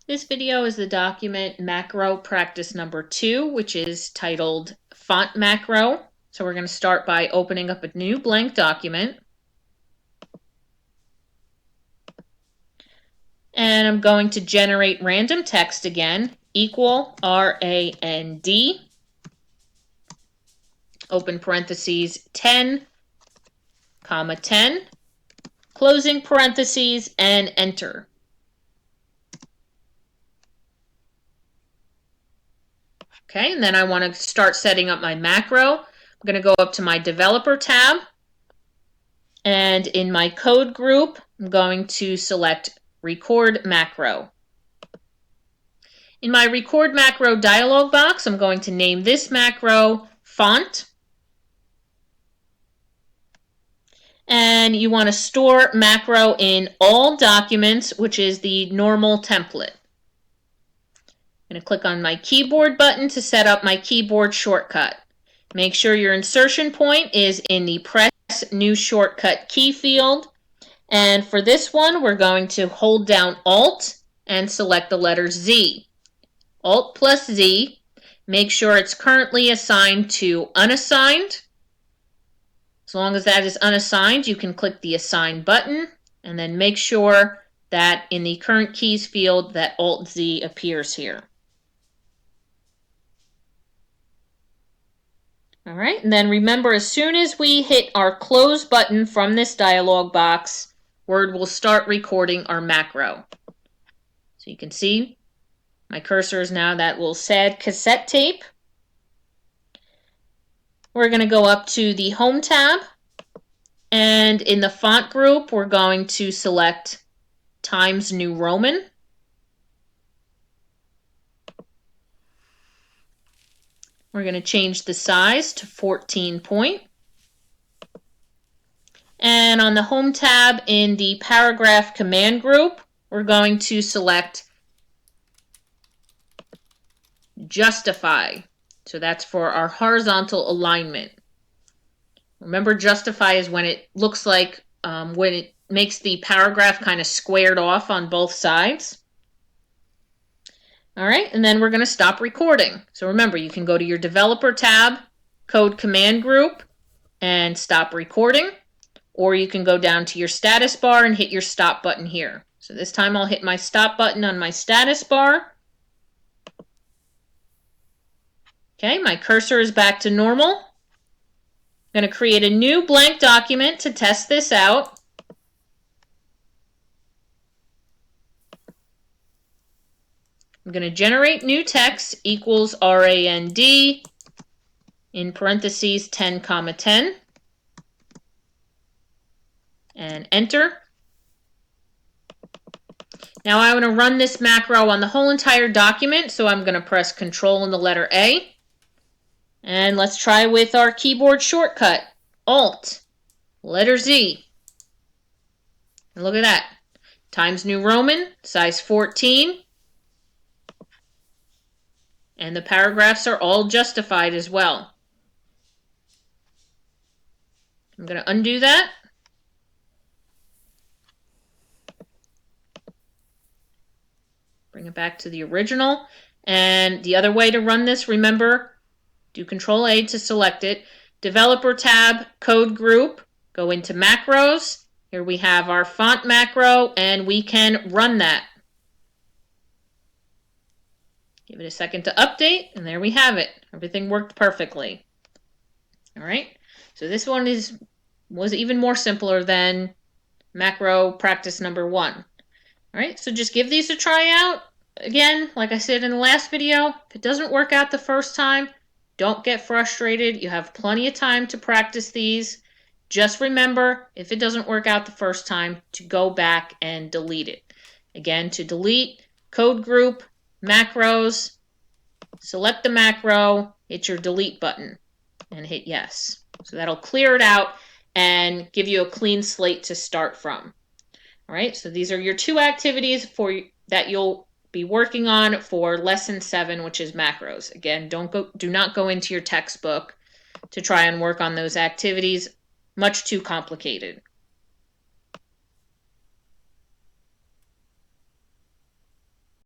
This video is the document Macro Practice number 2, which is titled Font Macro. So we're going to start by opening up a new blank document. And I'm going to generate random text again, equal RAND, open parentheses 10, comma 10, closing parentheses, and enter. Okay, and then I want to start setting up my macro. I'm going to go up to my Developer tab, and in my code group, I'm going to select Record Macro. In my Record Macro dialog box, I'm going to name this macro Font. And you want to store macro in all documents, which is the normal template. I'm going to click on my keyboard button to set up my keyboard shortcut. Make sure your insertion point is in the Press New Shortcut key field. And for this one, we're going to hold down Alt and select the letter Z. Alt plus Z. Make sure it's currently assigned to unassigned. As long as that is unassigned, you can click the Assign button, and then make sure that in the Current Keys field that Alt Z appears here. All right, and then remember, as soon as we hit our Close button from this dialog box, Word will start recording our macro. So you can see my cursor is now that little sad cassette tape. We're going to go up to the Home tab, and in the font group, we're going to select Times New Roman. We're going to change the size to 14 point. And on the Home tab in the Paragraph Command group, we're going to select Justify. So that's for our horizontal alignment. Remember, Justify is when it looks like, when it makes the paragraph kind of squared off on both sides. All right, and then we're going to stop recording. So remember, you can go to your Developer tab, Code Command Group, and stop recording. Or you can go down to your status bar and hit your stop button here. So this time I'll hit my stop button on my status bar. Okay, my cursor is back to normal. I'm going to create a new blank document to test this out. I'm going to generate new text equals RAND in parentheses 10, comma 10. And enter. Now I want to run this macro on the whole entire document, so I'm going to press Control and the letter A. And let's try with our keyboard shortcut. Alt, letter Z. And look at that. Times New Roman, size 14. And the paragraphs are all justified as well. I'm going to undo that. Bring it back to the original. And the other way to run this, remember, do Control A to select it. Developer tab, Code Group, go into Macros. Here we have our font macro, and we can run that. Give it a second to update, and there we have it. Everything worked perfectly. All right, so this one was even more simpler than macro practice number 1. All right, so just give these a try out. Again, like I said in the last video, if it doesn't work out the first time, don't get frustrated. You have plenty of time to practice these. Just remember, if it doesn't work out the first time, to go back and delete it. Again, to delete, Code Group, Macros, select the macro, hit your delete button, and hit yes. So that'll clear it out and give you a clean slate to start from. All right, so these are your 2 activities that you'll be working on for lesson 7, which is macros. Again, do not go into your textbook to try and work on those activities. Much too complicated.